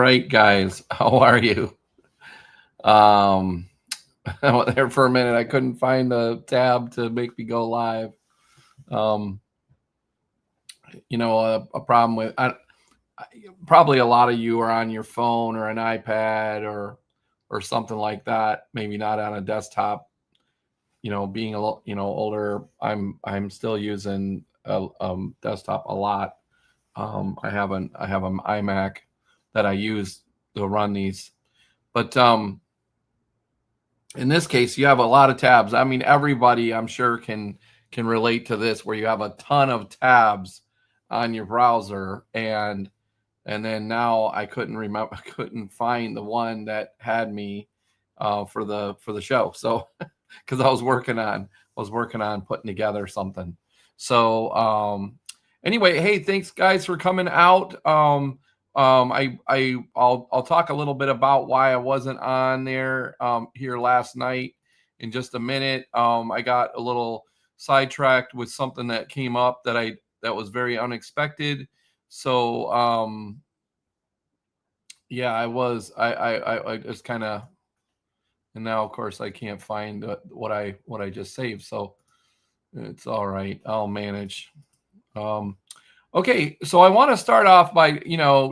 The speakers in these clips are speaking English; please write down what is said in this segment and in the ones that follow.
right, guys. How are you? Um, I went there for a minute. I couldn't find the tab to make me go live. Um, a problem with probably a lot of you are on your phone or an iPad or something like that. Maybe not on a desktop. Being a little older, I'm still using a desktop a lot. I have an iMac that I use to run these, but in this case you have a lot of tabs. I mean, everybody I'm sure can relate to this, where you have a ton of tabs on your browser, and then now I couldn't remember I couldn't find the one that had me for the show. So because I was working on putting together something. So anyway, hey, thanks guys for coming out. I'll talk a little bit about why I wasn't on there here last night in just a minute. I got a little sidetracked with something that came up that was very unexpected. So yeah, I just kind of, and now of course I can't find what I just saved. So it's all right. I'll manage. Um, Okay, so I want to start off by,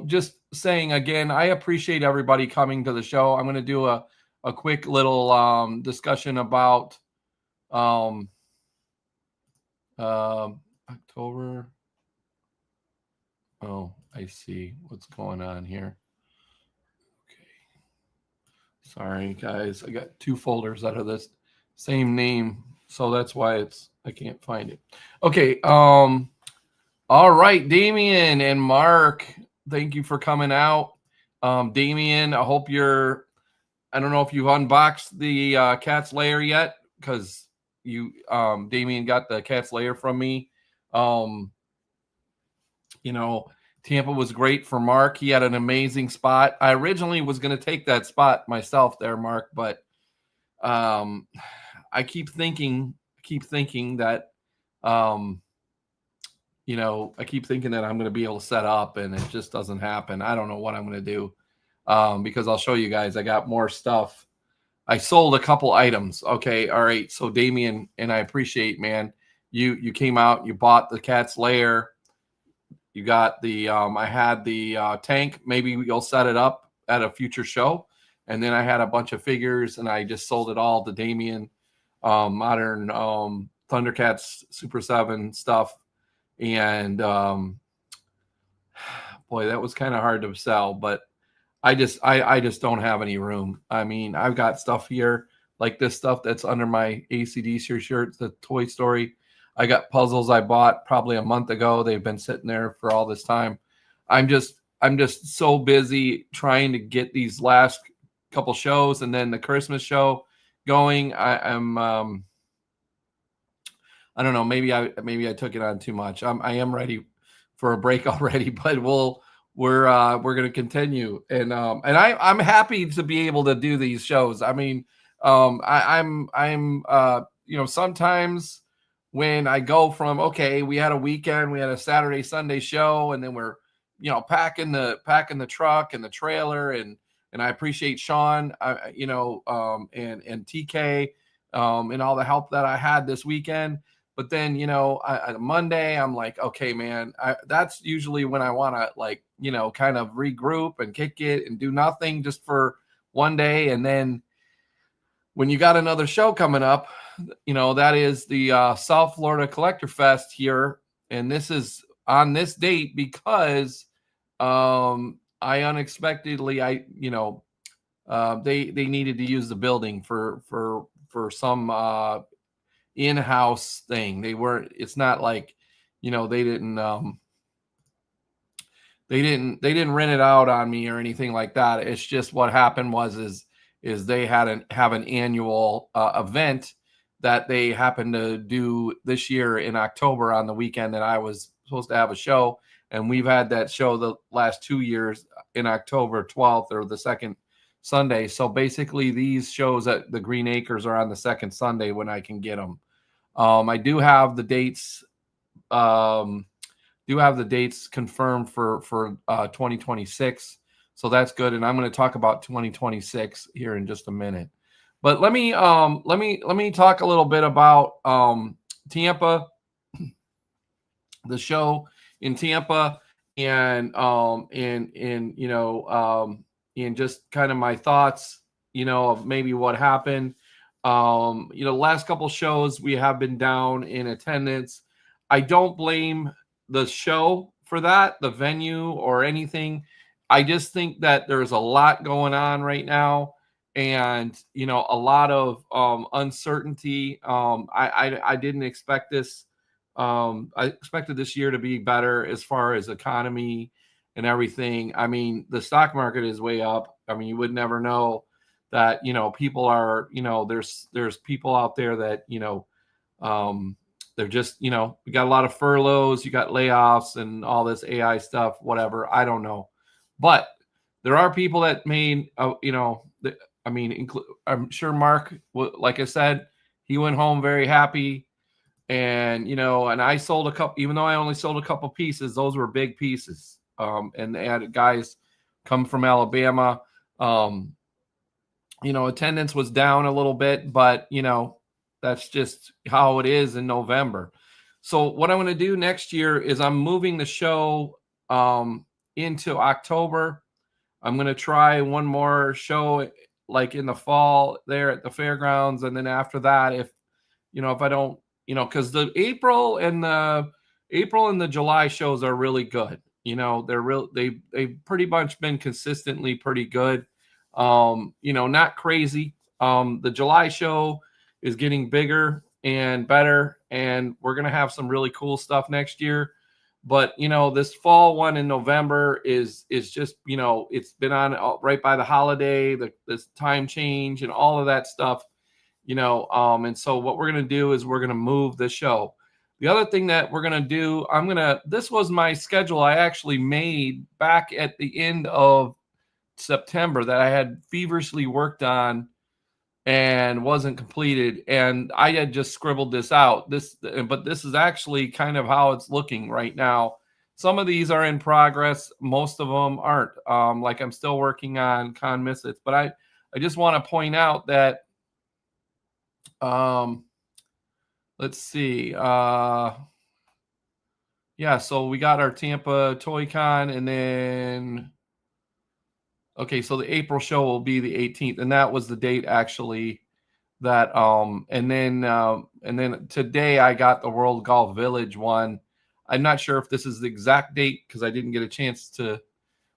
just saying again, I appreciate everybody coming to the show. I'm going to do a quick little discussion about um, October. Oh, I see what's going on here. Okay, sorry guys, I got two folders out of this same name, so that's why I can't find it. Okay, all right, Damien and Mark, thank you for coming out. Damien, I don't know if you've unboxed the cat's lair yet, because Damien got the cat's lair from me. Um, Tampa was great for Mark. He had an amazing spot. I originally was going to take that spot myself there, Mark, but um, I keep thinking that I keep thinking that I'm going to be able to set up, and it just doesn't happen. I don't know what I'm going to do, because I'll show you guys. I got more stuff. I sold a couple items. Okay, all right. So Damien, and I appreciate, man, you came out, you bought the cat's lair. You got the I had the tank. Maybe you'll set it up at a future show. And then I had a bunch of figures, and I just sold it all to Damien. Modern Thundercats Super 7 stuff. And boy, that was kind of hard to sell, but I just don't have any room. I mean, I've got stuff here like this stuff that's under my ACDC shirt, the Toy Story. I got puzzles I bought probably a month ago. They've been sitting there for all this time. I'm just so busy trying to get these last couple shows and then the Christmas show going. I'm I don't know. Maybe I took it on too much. I am ready for a break already, but we're going to continue, and I'm happy to be able to do these shows. I mean, I'm sometimes when I go from, okay, we had a weekend, we had a Saturday Sunday show, and then we're packing the truck and the trailer, and I appreciate Sean, and TK, and all the help that I had this weekend. But then, Monday, I'm like, okay, man, that's usually when I want to kind of regroup and kick it and do nothing just for one day. And then when you got another show coming up, that is the South Florida Collector Fest here. And this is on this date because I unexpectedly, they needed to use the building for some in-house thing. It's not like they didn't rent it out on me or anything like that. It's just what happened is they have an annual event that they happened to do this year in October on the weekend that I was supposed to have a show, and we've had that show the last 2 years in October 12th or the second Sunday. So basically these shows at the Green Acres are on the second Sunday when I can get them. I do have the dates confirmed for 2026. So that's good. And I'm going to talk about 2026 here in just a minute. But let me talk a little bit about Tampa, the show in Tampa, and and just kind of my thoughts, of maybe what happened. The last couple shows we have been down in attendance. I don't blame the show for that, the venue or anything. I just think that there's a lot going on right now, and a lot of uncertainty. I didn't expect this. I expected this year to be better as far as economy and everything. I mean, the stock market is way up. I mean, you would never know that, people are, there's people out there that, they're just, we got a lot of furloughs, you got layoffs and all this AI stuff, whatever. I don't know. But there are people that made, I'm sure Mark, like I said, he went home very happy. And and I sold a couple, even though I only sold a couple pieces, those were big pieces. And they had guys come from Alabama. Attendance was down a little bit, but that's just how it is in November. So what I'm going to do next year is I'm moving the show into October. I'm going to try one more show like in the fall there at the fairgrounds, and then after that, if I don't, because the April and the July shows are really good. They've pretty much been consistently pretty good. Not crazy. The July show is getting bigger and better, and we're gonna have some really cool stuff next year. But this fall one in November is just it's been on right by the holiday, this time change and all of that stuff. And so what we're going to do is we're going to move the show. The other thing that we're going to do, this was my schedule I actually made back at the end of September that I had feverishly worked on and wasn't completed. And I had just scribbled this out. But this is actually kind of how it's looking right now. Some of these are in progress. Most of them aren't. Like I'm still working on Con Misfits, but I just want to point out that let's see. Yeah, so we got our Tampa Toy Con, and then okay, so the April show will be the 18th, and that was the date actually that and then today I got the World Golf Village one. I'm not sure if this is the exact date because I didn't get a chance to,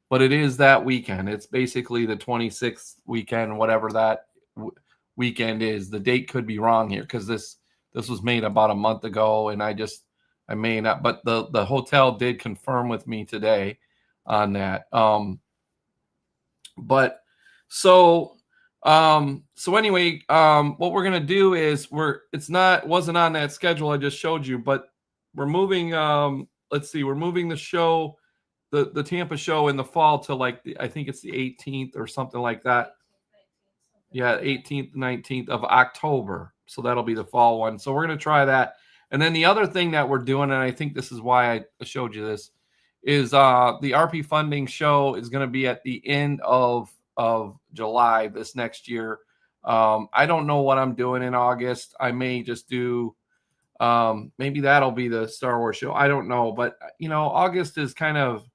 but it is that weekend. It's basically the 26th weekend, whatever that weekend is. The date could be wrong here because this was made about a month ago, and I may not, but the hotel did confirm with me today on that. But so anyway, what we're gonna do is wasn't on that schedule I just showed you, but we're moving. Let's see, we're moving the show, the Tampa show in the fall to I think it's the 18th or something like that. Yeah, 18th, 19th of October. So that'll be the fall one. So we're going to try that. And then the other thing that we're doing, and I think this is why I showed you this, is the RP funding show is going to be at the end of July this next year. I don't know what I'm doing in August. I may just do, maybe that'll be the Star Wars show. I don't know. But, August is kind of,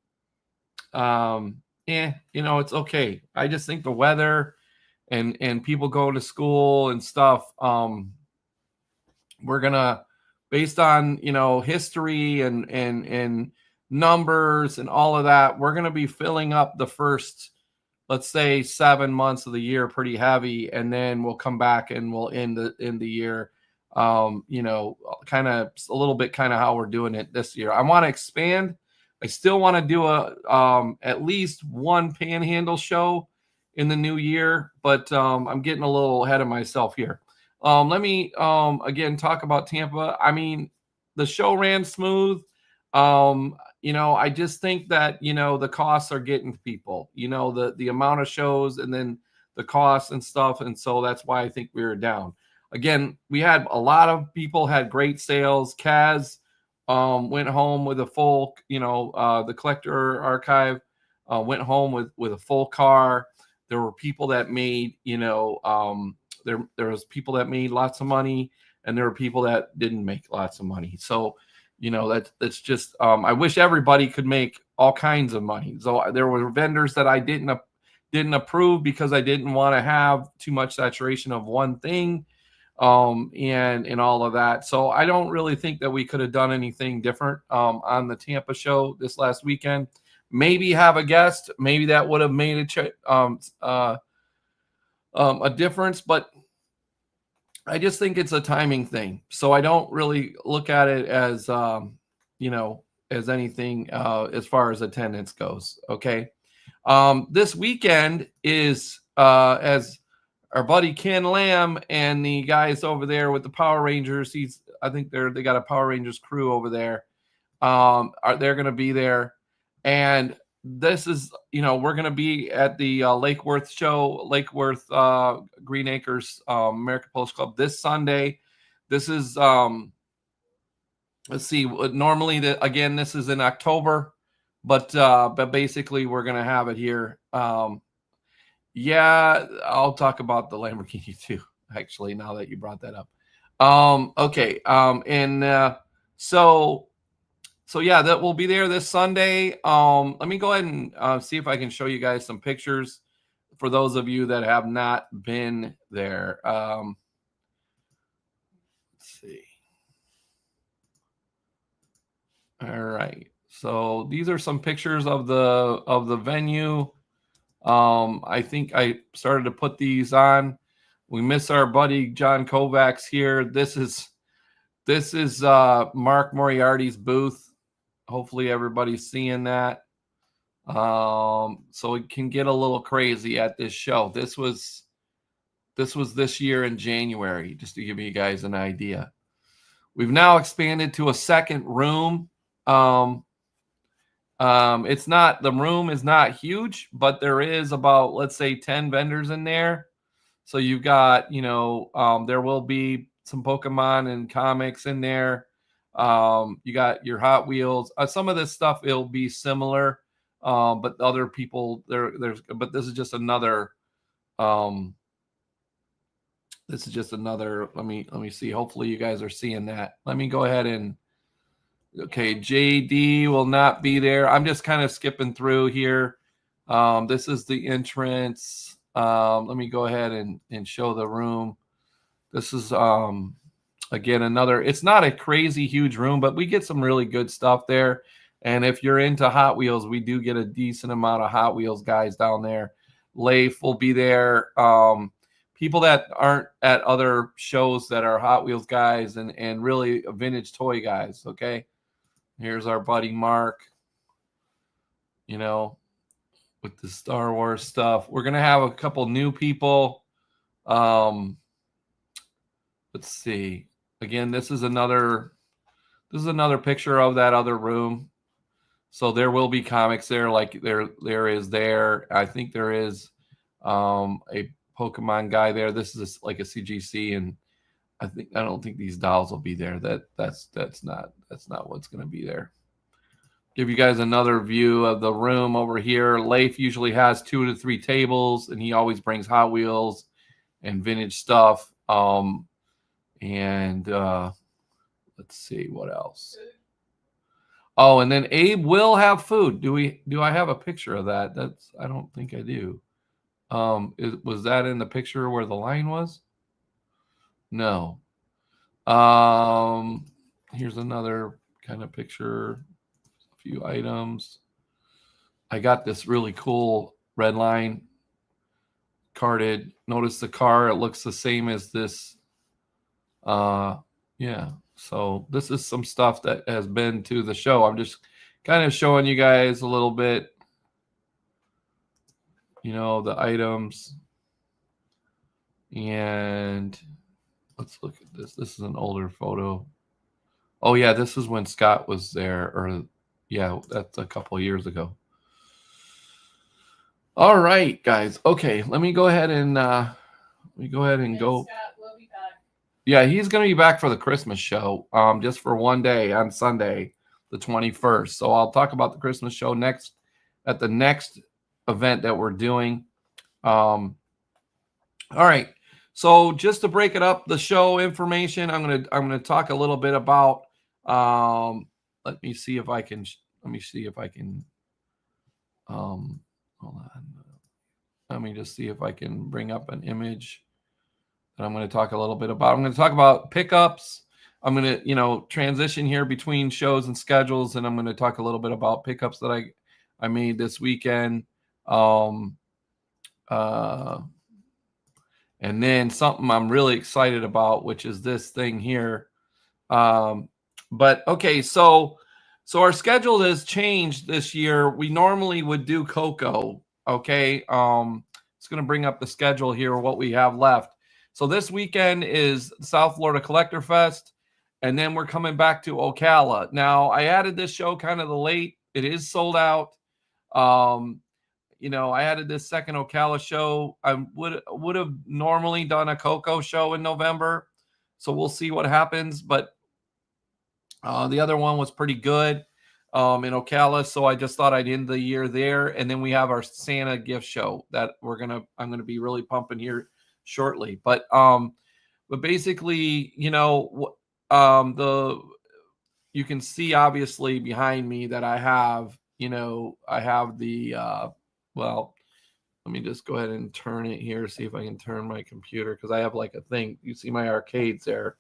it's okay. I just think the weather and people go to school and stuff. We're gonna, based on history and numbers and all of that, we're gonna be filling up the first, let's say, 7 months of the year pretty heavy, and then we'll come back and we'll end the year, kind of a little bit kind of how we're doing it this year. I want to expand. I still want to do at least one Panhandle show in the new year, but I'm getting a little ahead of myself here. Let me again talk about Tampa. I mean, the show ran smooth. I just think that the costs are getting to people. The amount of shows and then the costs and stuff, and so that's why I think we were down. Again, we had a lot of people had great sales. Kaz went home with a full, the collector archive. went home with a full car. There were people that made, there was people that made lots of money, and there were people that didn't make lots of money. So, that's just, I wish everybody could make all kinds of money. So there were vendors that I didn't approve because I didn't want to have too much saturation of one thing, and all of that. So I don't really think that we could have done anything different on the Tampa show this last weekend. Maybe have a guest. Maybe that would have made a difference, but I just think it's a timing thing. So I don't really look at it as as anything as far as attendance goes. Okay. This weekend is as our buddy Ken Lamb and the guys over there with the Power Rangers. I think they got a Power Rangers crew over there. They're going to be there, and this is, we're going to be at the Lake Worth show, Lake Worth Green Acres American Polo Club this Sunday. This is let's see. Normally, this is in October, but basically we're going to have it here. Yeah, I'll talk about the Lamborghini too, actually, now that you brought that up. Okay. So yeah, that will be there this Sunday. Let me go ahead and see if I can show you guys some pictures for those of you that have not been there. Let's see. All right. So these are some pictures of the venue. I think I started to put these on. We miss our buddy John Kovacs here. This is Mark Moriarty's booth. Hopefully everybody's seeing that. So it can get a little crazy at this show. This was this year in January, just to give you guys an idea. We've now expanded to a second room. The room is not huge, but there is about, let's say, 10 vendors in there. So you've got, there will be some Pokemon and comics in there. You got your Hot Wheels. Some of this stuff it'll be similar, but other people but this is just another. This is just another. Let me see. Hopefully you guys are seeing that. Let me go ahead and. Okay, JD will not be there. I'm just kind of skipping through here. This is the entrance. Let me go ahead and show the room. This is again another. It's not a crazy huge room, but we get some really good stuff there. And if you're into Hot Wheels, we do get a decent amount of Hot Wheels guys down there. Leif will be there. People that aren't at other shows that are Hot Wheels guys and really vintage toy guys. Okay. Here's our buddy Mark, with the Star Wars stuff. We're going to have a couple new people. Let's see. Again, this is another picture of that other room. So there will be comics there, like there is there. I think there is a Pokemon guy there. This is like a CGC, and I don't think these dolls will be there. That's not what's going to be there. Give you guys another view of the room over here. Leif usually has 2 to 3 tables, and he always brings Hot Wheels and vintage stuff. Let's see what else. Oh, and then Abe will have food. Do I have a picture of that? I don't think I do. Was that in the picture where the line was? No. Here's another kind of picture. A few items. I got this really cool red line carded. Notice the car. It looks the same as this. Yeah. So this is some stuff that has been to the show. I'm just kind of showing you guys a little bit, the items. And let's look at this. This is an older photo. Oh, yeah, this is when Scott was there. That's a couple of years ago. All right, guys. Okay, let me go ahead and go. Scott will be back. Yeah, he's going to be back for the Christmas show, just for one day on Sunday, the 21st. So I'll talk about the Christmas show next at the next event that we're doing. All right. So just to break it up, the show information, I'm gonna talk a little bit about. Let me see if I can. Hold on. Let me just see if I can bring up an image that I'm going to talk a little bit about. I'm going to talk about pickups. I'm going to, transition here between shows and schedules, and I'm going to talk a little bit about pickups that I made this weekend. And then something I'm really excited about, which is this thing here. But okay, so our schedule has changed this year. We normally would do Coco. Okay. It's going to bring up the schedule here, what we have left. So this weekend is South Florida Collector Fest, and then we're coming back to Ocala. Now, I added this show kind of the late. It is sold out. I added this second Ocala show. I would have normally done a Coco show in November, so we'll see what happens. But the other one was pretty good in Ocala, so I just thought I'd end the year there. And then we have our Santa gift show that I'm gonna be really pumping here shortly. But basically, you can see obviously behind me that I have the well, let me just go ahead and turn it here, see if I can turn my computer, because I have like a thing. You see my arcades there.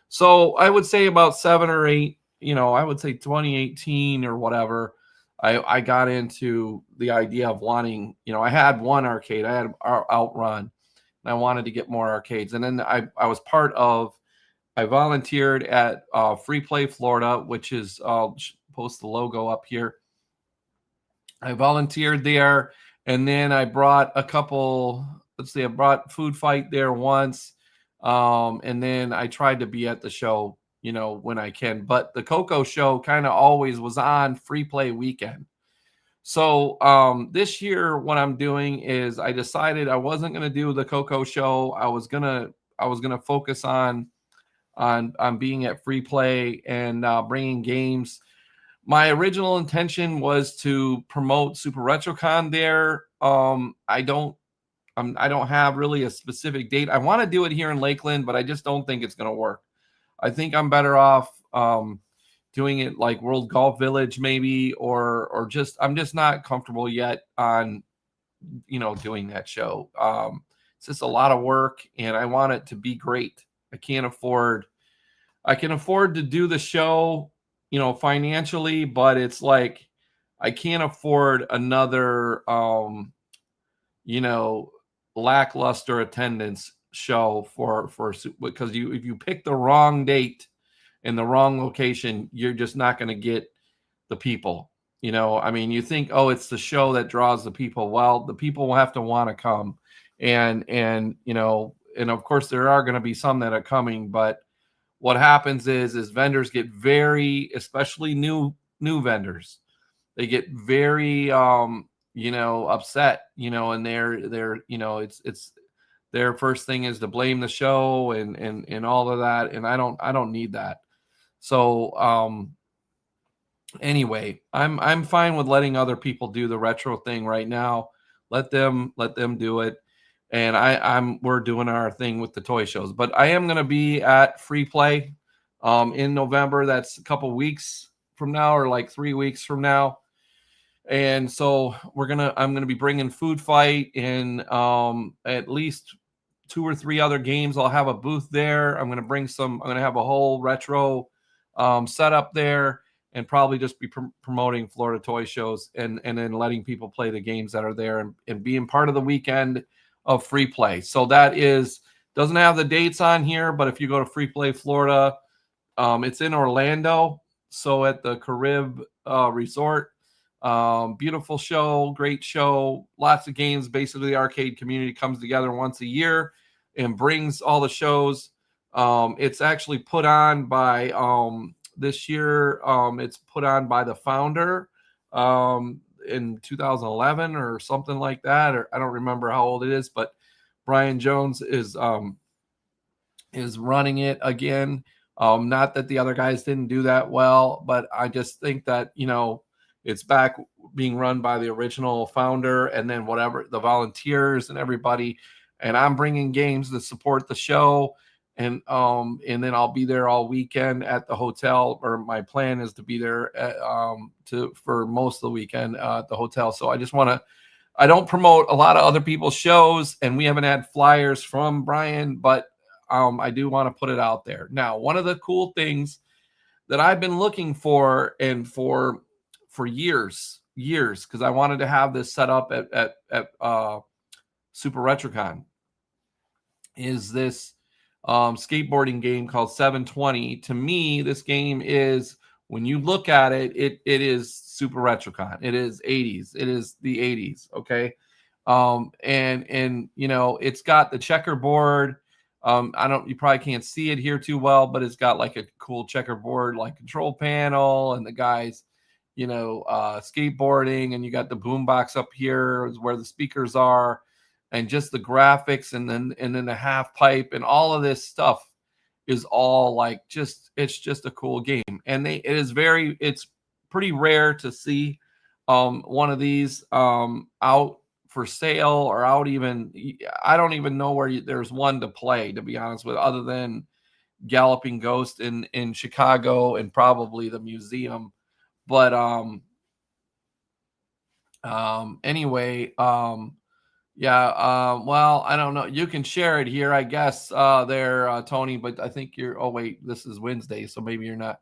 So I would say about 7 or 8, I would say 2018 or whatever, I got into the idea of wanting, I had one arcade, I had Outrun, and I wanted to get more arcades. And then I volunteered at Free Play Florida, which is, I'll post the logo up here. I volunteered there, and then I brought I brought Food Fight there once. And then I tried to be at the show, when I can. But the Coco show kind of always was on Free Play weekend. So this year, what I'm doing is I decided I wasn't going to do the Coco show. I was gonna focus on being at Free Play and bringing games. My original intention was to promote Super RetroCon there. I don't have really a specific date. I want to do it here in Lakeland, but I just don't think it's going to work. I think I'm better off doing it like World Golf Village maybe, or just I'm just not comfortable yet on doing that show. It's just a lot of work, and I want it to be great. I can afford to do the show, financially, but it's like I can't afford another lackluster attendance show because if you pick the wrong date in the wrong location, you're just not going to get the people. You think, oh, it's the show that draws the people. Well, the people will have to want to come, and of course there are going to be some that are coming, but what happens is vendors get very, especially new vendors, they get very upset, and they're it's their first thing is to blame the show and all of that, and I don't need that. So anyway, I'm fine with letting other people do the retro thing right now. Let them do it. And we're doing our thing with the toy shows, but I am going to be at Free Play in November. That's a couple weeks from now, or like 3 weeks from now. And so I'm going to be bringing Food Fight and at least 2 or 3 other games. I'll have a booth there. I'm going to have a whole retro setup there, and probably just be promoting Florida toy shows and then letting people play the games that are there and being part of the weekend of Free Play. So that doesn't have the dates on here, but if you go to Free Play Florida, it's in Orlando. So at the Carib Resort, beautiful show, great show, lots of games. Basically, the arcade community comes together once a year and brings all the shows. It's actually put on by this year. It's put on by the founder in 2011 or something like that, or I don't remember how old it is, but Brian Jones is running it again. Not that the other guys didn't do that well, but I just think that it's back being run by the original founder, and then whatever the volunteers and everybody. And I'm bringing games to support the show. And then I'll be there all weekend at the hotel, or my plan is to be there for most of the weekend at the hotel. So I don't promote a lot of other people's shows, and we haven't had flyers from Brian, but I do want to put it out there. Now, one of the cool things that I've been looking for, and for years, because I wanted to have this set up at Super RetroCon, is this skateboarding game called 720. To me, this game is, when you look at it, it is Super RetroCon. It is 80s. It is the 80s. Okay. And you know, it's got the checkerboard. You probably can't see it here too well, but it's got like a cool checkerboard, like control panel, and the guys, you know, skateboarding, and you got the boombox up here is where the speakers are, and just the graphics, and then the half pipe, and all of this stuff is all like it's just a cool game. And it's pretty rare to see one of these out for sale, or out even, I don't even know where there's one to play, to be honest with, other than Galloping Ghost in Chicago, and probably the museum. But anyway, yeah, well, I don't know. You can share it here, I guess, there, Tony, but I think oh wait, this is Wednesday, so maybe you're not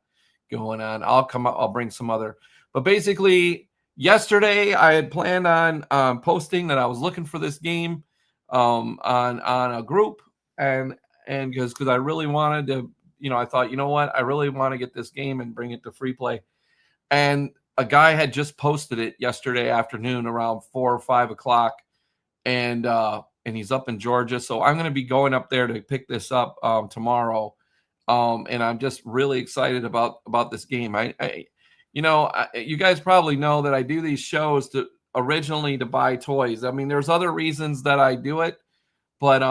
going on. I'll bring some other, but basically yesterday I had planned on posting that I was looking for this game on a group, and because I really wanted to, you know, I thought, you know what, I really want to get this game and bring it to free play. And a guy had just posted it yesterday afternoon around 4 or 5 o'clock. And he's up in Georgia, so I'm going to be going up there to pick this up tomorrow. And I'm just really excited about this game. You guys probably know that I do these shows originally to buy toys. I mean, there's other reasons that I do it, but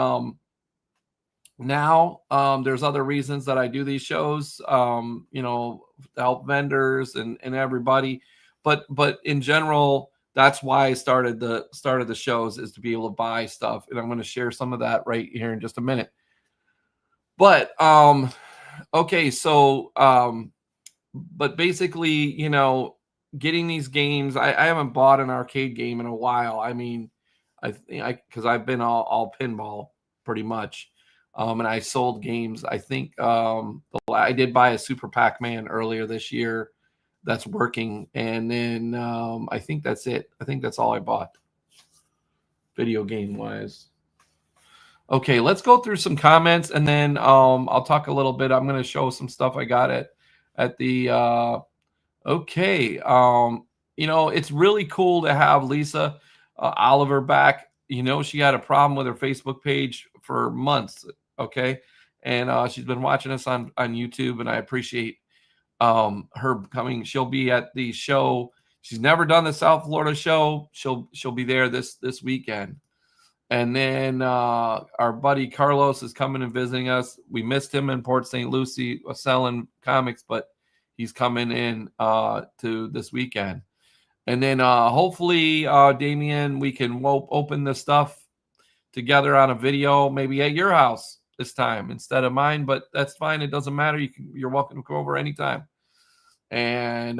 now there's other reasons that I do these shows. To help vendors and everybody, but in general, that's why I started the shows, is to be able to buy stuff. And I'm going to share some of that right here in just a minute. But okay, so but basically, you know, getting these games, I haven't bought an arcade game in a while. I mean, because I've been all pinball pretty much. And I sold games. I think I did buy a Super Pac-Man earlier this year that's working, and then I think that's it. I think that's all I bought video game wise. Okay, let's go through some comments, and then I'll talk a little bit. I'm going to show some stuff I got at the okay. You know, it's really cool to have Lisa Oliver back. You know, she had a problem with her Facebook page for months. Okay, and she's been watching us on YouTube, and I appreciate her coming. She'll be at the show. She's never done the South Florida show. She'll be there this weekend. And then our buddy Carlos is coming and visiting us. We missed him in Port St. Lucie selling comics, but he's coming in to this weekend. And then hopefully, Damien, we can open the stuff together on a video, maybe at your house this time instead of mine, but that's fine. It doesn't matter. You're welcome to come over anytime. And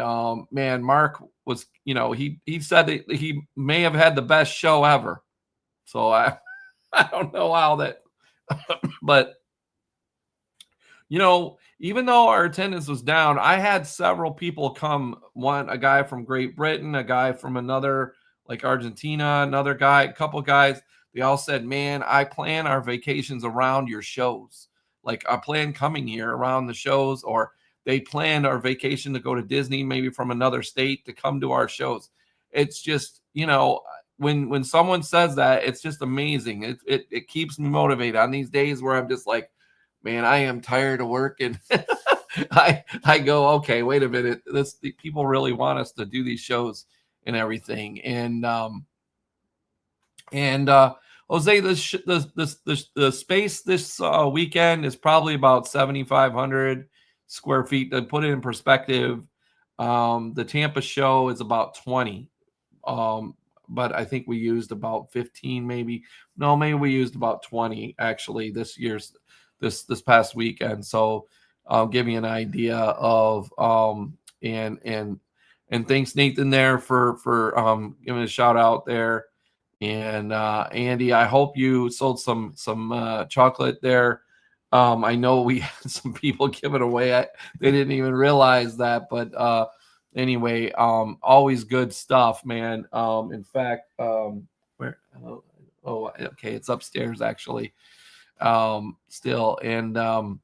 man, Mark was, you know, he said that he may have had the best show ever. So I don't know how that, but you know, even though our attendance was down, I had several people come. A guy from Great Britain, a guy from another, like Argentina, another guy, a couple guys. They all said, man, I plan our vacations around your shows. Like I plan coming here around the shows, or they planned our vacation to go to Disney, maybe from another state, to come to our shows. It's just, you know, when someone says that, it's just amazing. It keeps me motivated on these days where I'm just like, man, I am tired of work. And I go, okay, wait a minute. People really want us to do these shows and everything. And Jose, the space this weekend is probably about 7,500 square feet. To put it in perspective, the Tampa show is about 20 but I think we used about 15, maybe. No, maybe we used about 20 actually this past weekend. So I'll give you an idea of and thanks Nathan there for giving a shout out there. And Andy, I hope you sold some chocolate there. I know we had some people give it away. They didn't even realize that, but anyway, always good stuff, man. In fact, where? Oh, okay, it's upstairs actually. Still, and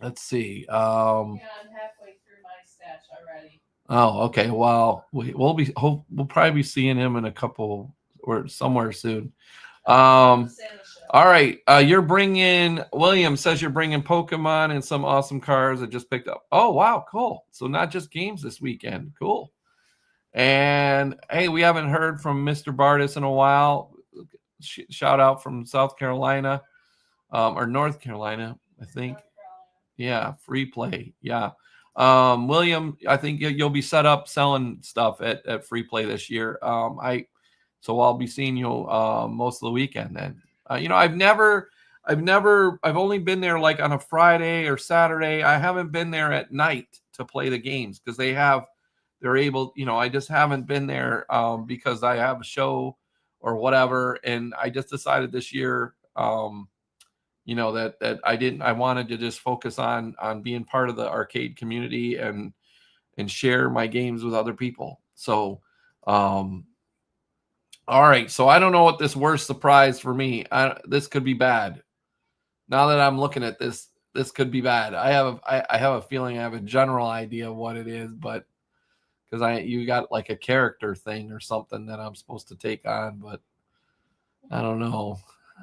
let's see. Yeah, I'm halfway through my stash already. Oh, okay. Well, we'll probably be seeing him in a couple or somewhere soon. All right. You're bringing William says you're bringing Pokemon and some awesome cars I just picked up. Oh, wow. Cool. So not just games this weekend. Cool. And hey, we haven't heard from Mr. Bardis in a while. Shout out from South Carolina or North Carolina, I think. Yeah. Free play. Yeah. William, I think you'll be set up selling stuff at Free Play this year. So I'll be seeing you most of the weekend then. I've only been there like on a Friday or Saturday. I haven't been there at night to play the games because they're able, I just haven't been there because I have a show or whatever. And I just decided this year, that I wanted to just focus on being part of the arcade community and share my games with other people. So, all right. So I don't know what this worst surprise for me. This could be bad. Now that I'm looking at this could be bad. I have a feeling I have a general idea of what it is, but because you got like a character thing or something that I'm supposed to take on, but I don't know.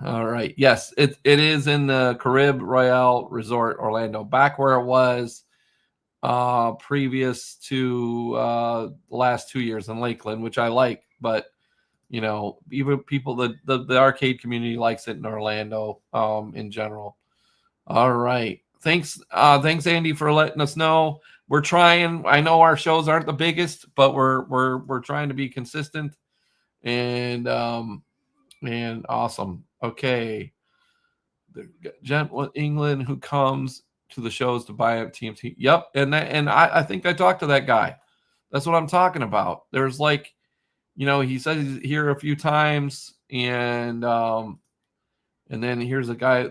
All right. Yes, it is in the Carib Royale Resort Orlando, back where it was previous to the last 2 years in Lakeland, which I like, but even people the arcade community likes it in Orlando in general. All right. Thanks Andy for letting us know. We're trying. I know our shows aren't the biggest, but we're trying to be consistent and awesome. Okay. The gent with England who comes to the shows to buy up TMT. Yep. And I think I talked to that guy. That's what I'm talking about. There's like, he said he's here a few times and then here's a guy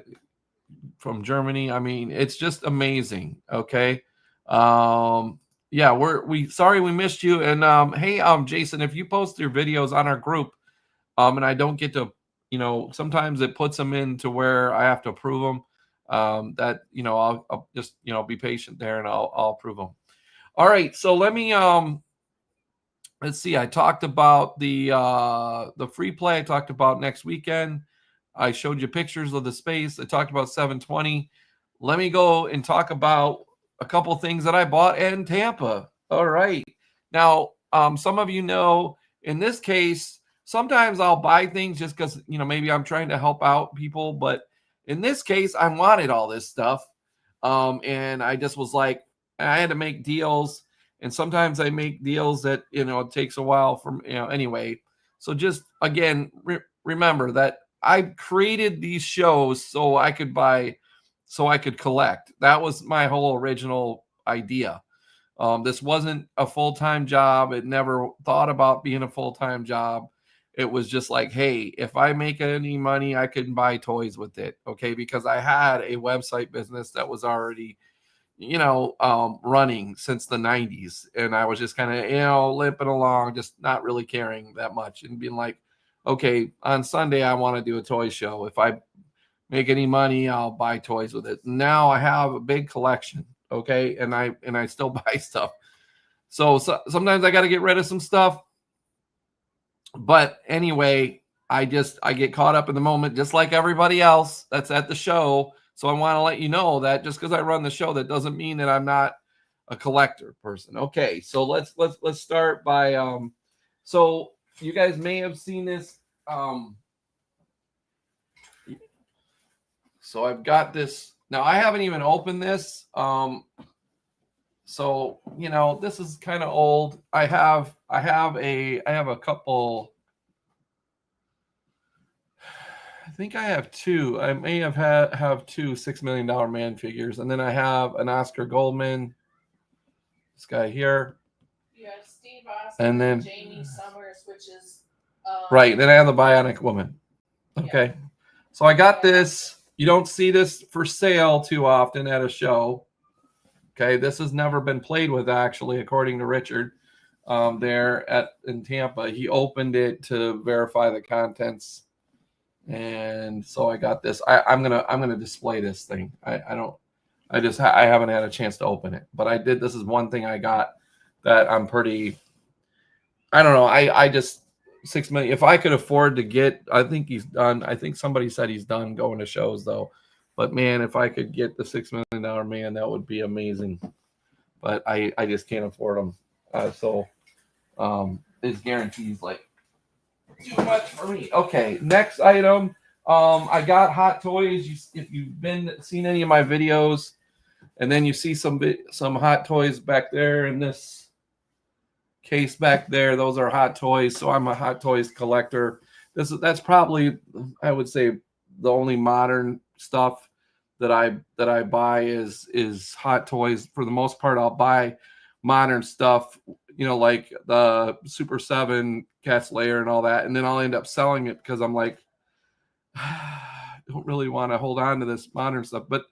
from Germany. I mean, it's just amazing. Okay. Yeah, sorry we missed you. And hey, Jason, if you post your videos on our group, and I don't get to, sometimes it puts them into where I have to approve them. That I'll just be patient there and I'll approve them. All right, so let me let's see. I talked about the free play. I talked about next weekend. I showed you pictures of the space. I talked about 720. Let me go and talk about a couple things that I bought in Tampa. All right. Now, some of in this case, sometimes I'll buy things just because, maybe I'm trying to help out people. But in this case, I wanted all this stuff. And I just was like, I had to make deals. And sometimes I make deals that, it takes a while from, anyway. So just, again, remember that I created these shows so I could collect. That was my whole original idea. This wasn't a full-time job. It never thought about being a full-time job. It was just like, hey, if I make any money, I can buy toys with it. Okay. Because I had a website business that was already, running since the 90s. And I was just kind of, limping along, just not really caring that much and being like, okay, on Sunday, I want to do a toy show. If I make any money, I'll buy toys with it. Now I have a big collection. Okay. And I still buy stuff. So sometimes I got to get rid of some stuff. But anyway, I get caught up in the moment, just like everybody else that's at the show. So I want to let you know that just because I run the show, that doesn't mean that I'm not a collector person. Okay. So let's start by, so you guys may have seen this. So I've got this now. I haven't even opened this. So, you know, this is kind of old. I have a couple. I think I have two. I may have two $6 million man figures, and then I have an Oscar Goldman. This guy here. You have Steve Austin and then Jamie Summers, which is right. Then I have the Bionic Woman. Okay, yeah. So I got this. You don't see this for sale too often at a show. Okay, this has never been played with, actually, according to Richard. There in Tampa, he opened it to verify the contents, and so I got this. I'm gonna display this thing. I haven't had a chance to open it, but I did. This is one thing I got that I'm pretty. I don't know. I just 6 million. If I could afford to get, I think he's done. I think somebody said he's done going to shows though. But man, if I could get the $6 million man, that would be amazing. But I just can't afford them. So his guarantees like too much for me. Okay, next item. I got Hot Toys. If you've seen any of my videos, and then you see some Hot Toys back there in this case back there. Those are Hot Toys. So I'm a Hot Toys collector. That's probably, I would say, the only modern stuff that I buy is Hot Toys. For the most part, I'll buy modern stuff, you know, like the Super 7 Cat's Lair and all that, and then I'll end up selling it because I'm like, I don't really want to hold on to this modern stuff. But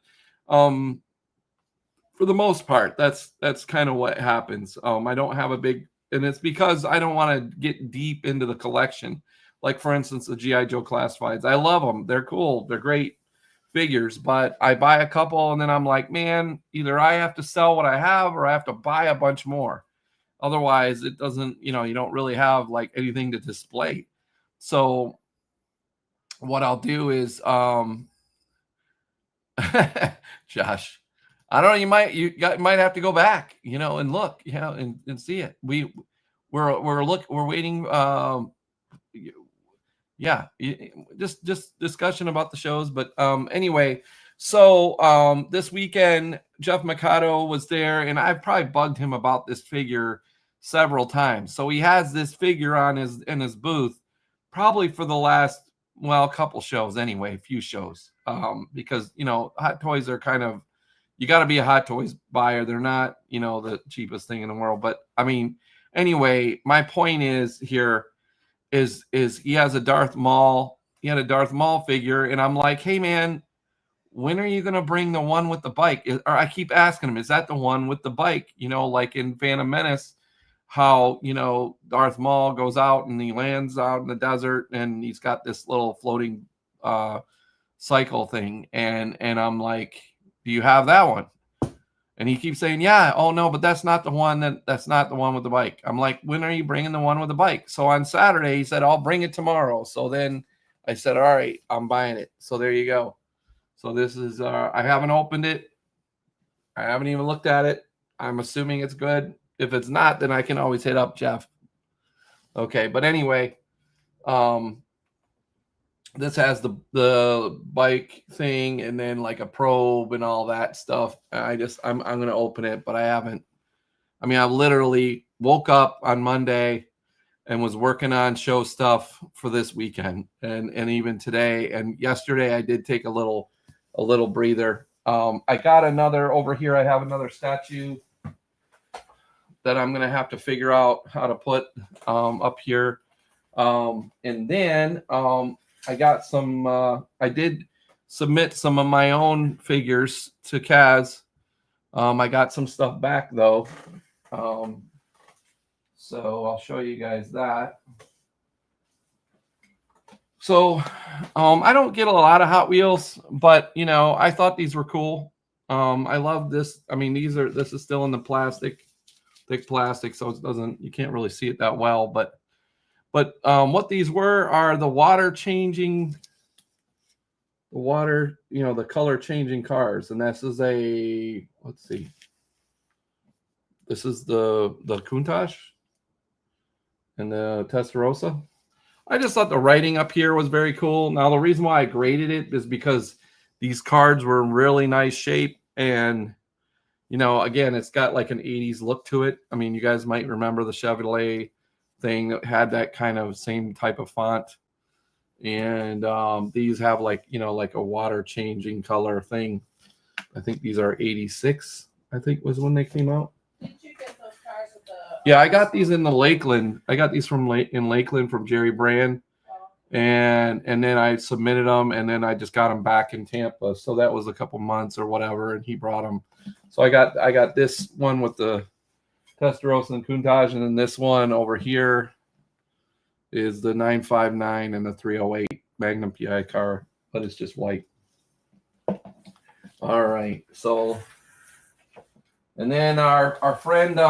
for the most part, that's kind of what happens. I don't have a big, and it's because I don't want to get deep into the collection. Like, for instance, the G.I. Joe Classifieds. I love them. They're cool. They're great figures, but I buy a couple and then I'm like, man, either I have to sell what I have or I have to buy a bunch more. Otherwise, it doesn't, you know, you don't really have like anything to display. So what I'll do is, Josh, I don't know, you might have to go back, you know, and look, you know, and see it. We're waiting. Yeah, just discussion about the shows. But anyway, so this weekend, Jeff Mikado was there, and I've probably bugged him about this figure several times. So he has this figure in his booth, probably for the last, well, couple shows anyway, a few shows. Because, you know, Hot Toys are kind of, you got to be a Hot Toys buyer. They're not, you know, the cheapest thing in the world. But I mean, anyway, my point is here is he has a Darth Maul. He had a Darth Maul figure, and I'm like, hey man, when are you gonna bring the one with the bike? Or I keep asking him, is that the one with the bike? You know, like in Phantom Menace, how, you know, Darth Maul goes out and he lands out in the desert, and he's got this little floating cycle thing, and I'm like, do you have that one? And he keeps saying, yeah, oh no, but that's not the one that's not the one with the bike. I'm like, when are you bringing the one with the bike? So on Saturday, he said, I'll bring it tomorrow. So then I said, all right, I'm buying it. So there you go. So this is, I haven't opened it. I haven't even looked at it. I'm assuming it's good. If it's not, then I can always hit up Jeff. Okay. But anyway, this has the bike thing and then like a probe and all that stuff. I'm going to open it, but I haven't. I mean, I literally woke up on Monday and was working on show stuff for this weekend and even today. And yesterday I did take a little breather. I got another over here. I have another statue that I'm going to have to figure out how to put up here. And then I got some, I did submit some of my own figures to Kaz. I got some stuff back though. So I'll show you guys that. So I don't get a lot of Hot Wheels, but you know, I thought these were cool. I love this. I mean, this is still in the plastic, thick plastic, so it doesn't, you can't really see it that well, but what these are the water changing, you know, the color changing cars. And this is let's see. This is the Countach and the Testarossa. I just thought the writing up here was very cool. Now, the reason why I graded it is because these cards were in really nice shape, and you know, again, it's got like an 80s look to it. I mean, you guys might remember the Chevrolet thing that had that kind of same type of font. And these have like, you know, like a water changing color thing. I think these are 86, I think was when they came out. Did you get those cars with the? Yeah, I got these in the Lakeland. I got these from in Lakeland from Jerry Brand. And then I submitted them, and then I just got them back in Tampa. So that was a couple months or whatever, and he brought them. So I got this one with the Testarossa and Countach, and then this one over here is the 959 and the 308 Magnum PI car, but it's just white. All right, so and then our friend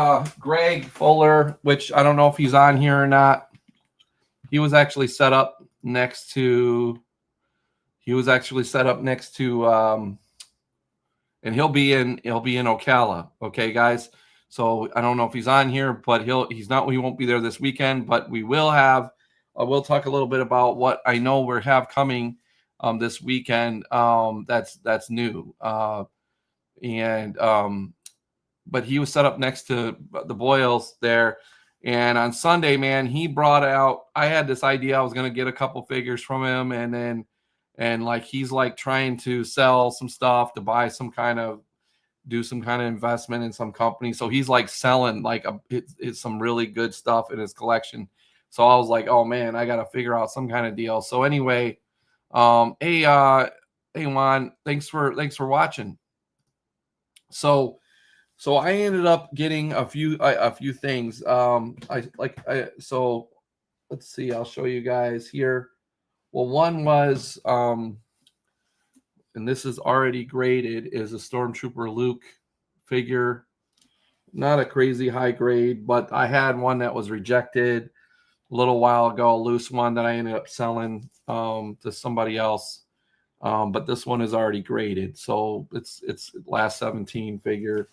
Greg Fuller, which I don't know if he's on here or not. He was actually set up next to and he'll be in Ocala. Okay, guys. So I don't know if he's on here, but he won't be there this weekend, but we will have we'll talk a little bit about what I know we have coming this weekend. That's new. But he was set up next to the Boyles there. And on Sunday, man, he brought out, I had this idea I was going to get a couple figures from him. And like, he's like trying to sell some stuff to buy do some kind of investment in some company. So he's like selling like it's some really good stuff in his collection. So I was like, oh man, I got to figure out some kind of deal. So anyway, hey Juan, thanks for watching. So I ended up getting a few things. So let's see, I'll show you guys here. Well, one was, and this is already graded, is a Stormtrooper Luke figure. Not a crazy high grade, but I had one that was rejected a little while ago, a loose one that I ended up selling to somebody else. But this one is already graded, so it's last 17 figure.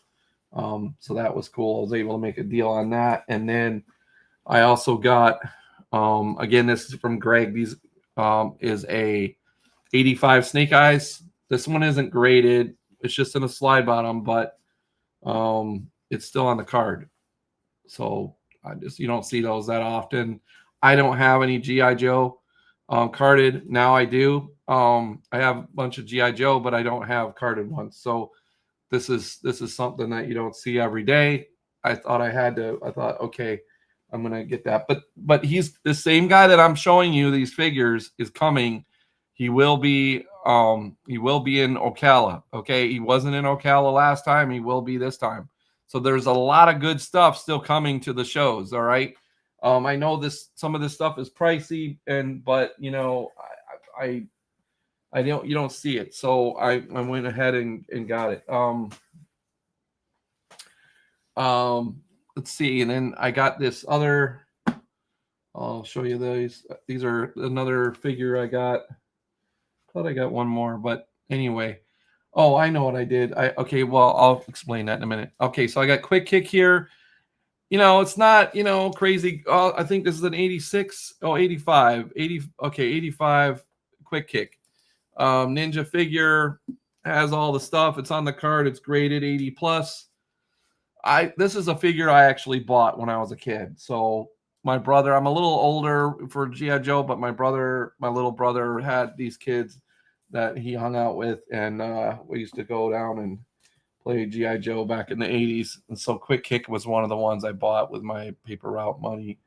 So that was cool. I was able to make a deal on that. And then I also got, again, this is from Greg. These is a 85 Snake Eyes. This one isn't graded. It's just in a slide bottom, but it's still on the card. So you don't see those that often. I don't have any G.I. Joe carded. Now I do. I have a bunch of G.I. Joe, but I don't have carded ones. So this is something that you don't see every day. I thought, okay, I'm going to get that. But he's the same guy that I'm showing you these figures is coming. He will be in Ocala. Okay. He wasn't in Ocala last time. He will be this time. So there's a lot of good stuff still coming to the shows. All right. I know some of this stuff is pricey, but you know, you don't see it. So I went ahead and got it. Let's see. And then I got this other, I'll show you these. These are another figure I got. Thought I got one more, but anyway. Oh, I know what I did. Okay, well, I'll explain that in a minute. Okay, so I got Quick Kick here. You know, it's not, crazy. I think this is an 86. Oh, 85. 85 Quick Kick. Ninja figure, has all the stuff. It's on the card. It's graded 80 plus. This is a figure I actually bought when I was a kid. So my brother, I'm a little older for G.I. Joe, but my little brother had these kids that he hung out with, and we used to go down and play G.I. Joe back in the 80s. And so Quick Kick was one of the ones I bought with my paper route money.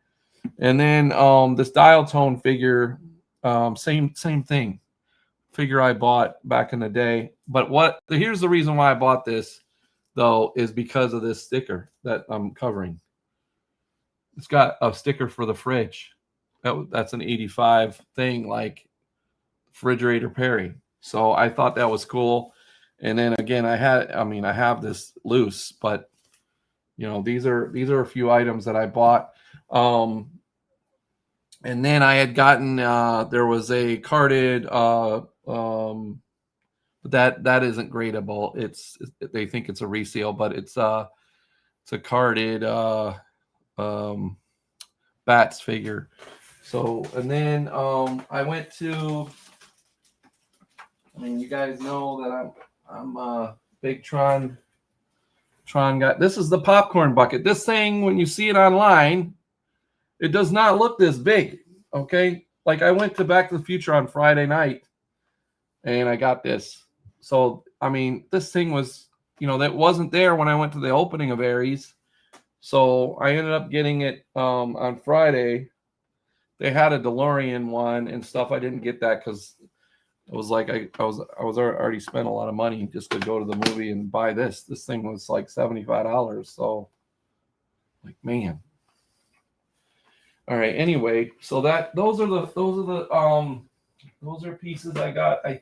And then this Dial Tone figure, same thing. Figure I bought back in the day. But here's the reason why I bought this, though, is because of this sticker that I'm covering. It's got a sticker for the fridge. That's an 85 thing, like Refrigerator Perry. So I thought that was cool. And then again, I have this loose, but these are a few items that I bought. And then I had gotten there was a carded but that isn't gradable. They think it's a resale, but it's a carded Bats figure. So, and then I went to, you guys know that I'm a big Tron Tron got, this is the popcorn bucket. This thing, when you see it online, it does not look this big. Okay. Like I went to Back to the Future on Friday night and I got this. So, I mean, this thing was, that wasn't there when I went to the opening of Aries. So I ended up getting it on Friday. They had a DeLorean one and stuff. I didn't get that because it was like I was already spent a lot of money just to go to the movie and buy this. This thing was like $75. So, like, man. All right. Anyway, so those are pieces I got. I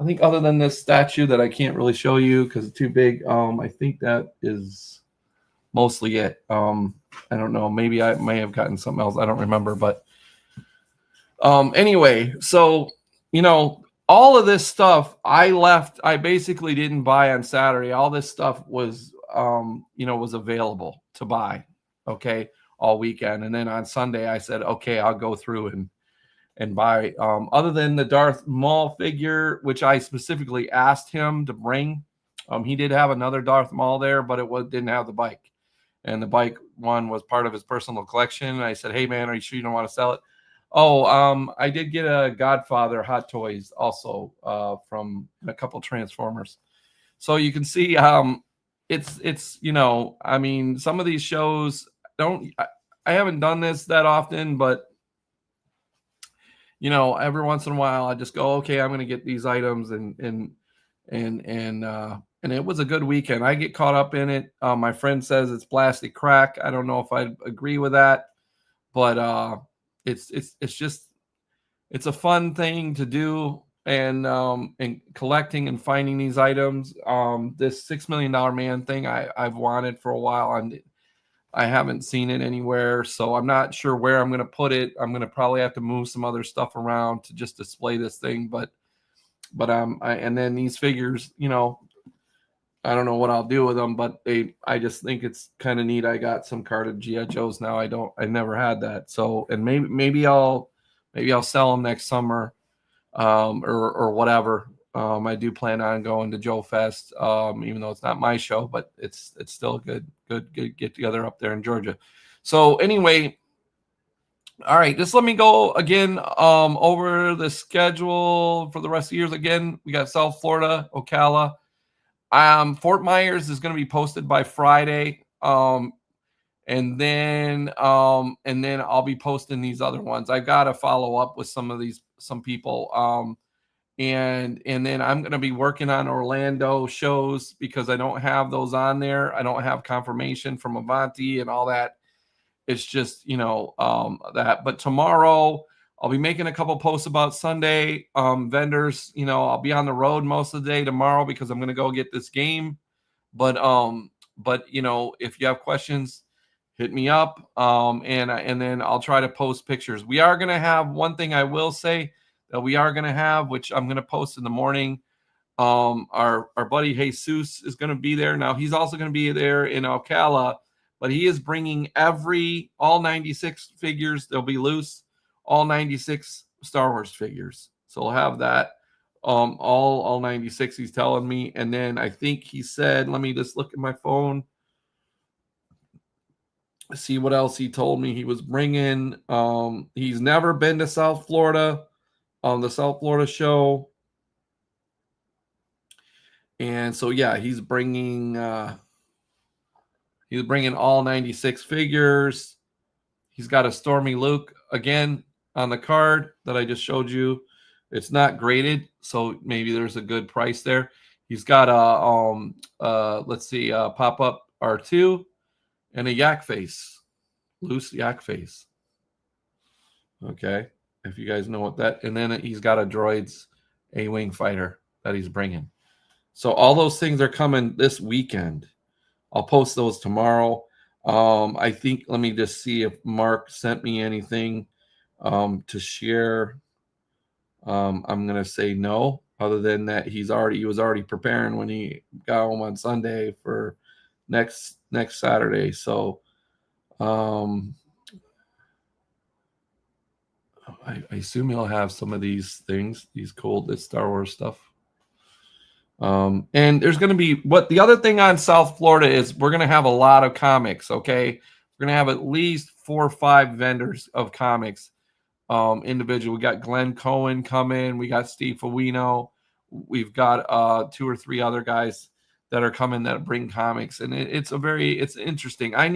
think other than this statue that I can't really show you because it's too big. I think that is mostly it. I don't know. Maybe I may have gotten something else. I don't remember. But anyway, so all of this stuff I basically didn't buy on Saturday. All this stuff was was available to buy. Okay, all weekend, and then on Sunday I said, okay, I'll go through and buy. Other than the Darth Maul figure, which I specifically asked him to bring. He did have another Darth Maul there, but didn't have the bike. And the bike one was part of his personal collection. And I said, hey, man, are you sure you don't want to sell it? Oh, I did get a Godfather Hot Toys also from a couple Transformers. So you can see it's I mean, some of these shows I haven't done this that often, but every once in a while I just go, okay, I'm going to get these items and it was a good weekend. I get caught up in it. My friend says it's plastic crack. I don't know if I agree with that, but it's a fun thing to do and collecting and finding these items. This $6 Million Man thing I've wanted for a while, and I haven't seen it anywhere, so I'm not sure where I'm going to put it. I'm going to probably have to move some other stuff around to just display this thing, but and then these figures, I don't know what I'll do with them, but I just think it's kind of neat. I got some carded GI Joes now. I never had that, so and maybe I'll sell them next summer, or whatever. I do plan on going to Joe Fest, even though it's not my show, but it's still a good get together up there in Georgia. So anyway, all right, just let me go again over the schedule for the rest of the years. Again, we got South Florida, Ocala. Fort Myers is going to be posted by Friday. And then I'll be posting these other ones. I've got to follow up with some people. And then I'm going to be working on Orlando shows because I don't have those on there. I don't have confirmation from Avanti and all that. It's just, that. But tomorrow I'll be making a couple posts about Sunday vendors. I'll be on the road most of the day tomorrow because I'm going to go get this game. But if you have questions, hit me up. And then I'll try to post pictures. We are going to have one thing I will say that we are going to have, which I'm going to post in the morning. Our buddy Jesus is going to be there. Now he's also going to be there in Ocala, but he is bringing all 96 figures. They'll be loose, all 96 Star Wars figures. So we'll have that. All 96, he's telling me. And then I think he said, let me just look at my phone, see what else he told me he was bringing. He's never been to South Florida on the South Florida show. And so, yeah, he's bringing all 96 figures. He's got a Stormy Luke again on the card that I just showed you. It's not graded, so maybe there's a good price there. He's got a pop-up R2 and a yak face, loose yak face. Okay, if you guys know what that, and then he's got a droids A-wing fighter that he's bringing. So all those things are coming this weekend. I'll post those tomorrow. I think, let me just see if Mark sent me anything to share. I'm going to say no, other than that he was already preparing when he got home on Sunday for next Saturday. So I assume he'll have some of these things, this Star Wars stuff. And there's going to be the other thing on South Florida is we're going to have a lot of comics. Okay. We're going to have at least 4 or 5 vendors of comics. Individual. We got Glenn Cohen coming. We got Steve Fawino. We've got 2 or 3 other guys that are coming that bring comics, and it's interesting. I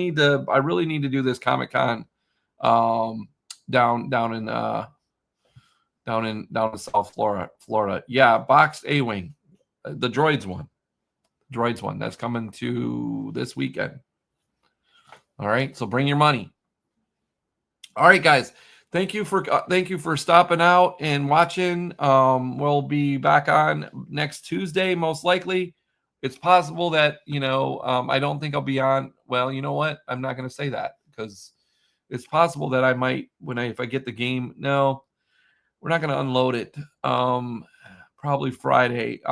really need to do this Comic-Con down in South Florida. Yeah, Boxed A-Wing, the Droids one that's coming to this weekend. All right, so bring your money. All right, guys. Thank you for stopping out and watching. We'll be back on next Tuesday, most likely. It's possible that I don't think I'll be on. Well, you know what? I'm not going to say that because it's possible that I might if I get the game. No, we're not going to unload it. Probably Friday.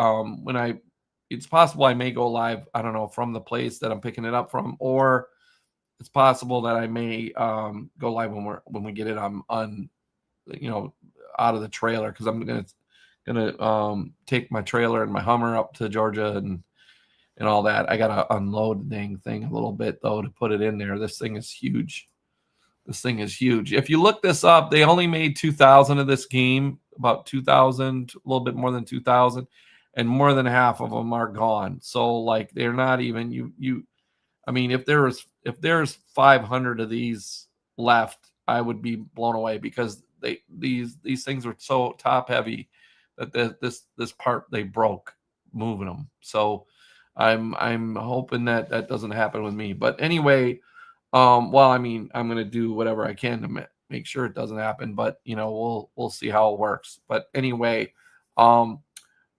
It's possible I may go live. I don't know, from the place that I'm picking it up from, or it's possible that I may go live when we get it on out of the trailer, because I'm gonna take my trailer and my Hummer up to Georgia and all that. I gotta unload the dang thing a little bit though to put it in there. This thing is huge. If you look this up, they only made 2,000 of this game, about 2,000, a little bit more than 2,000, and more than half of them are gone. So like they're not even you. I mean, if there's 500 of these left, I would be blown away, because these things are so top heavy that this part they broke moving them. So I'm hoping that doesn't happen with me. But anyway, I'm going to do whatever I can to make sure it doesn't happen. But we'll see how it works. But anyway,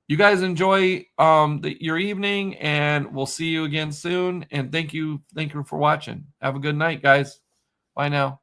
you guys enjoy your evening, and we'll see you again soon. And thank you for watching. Have a good night, guys. Bye now.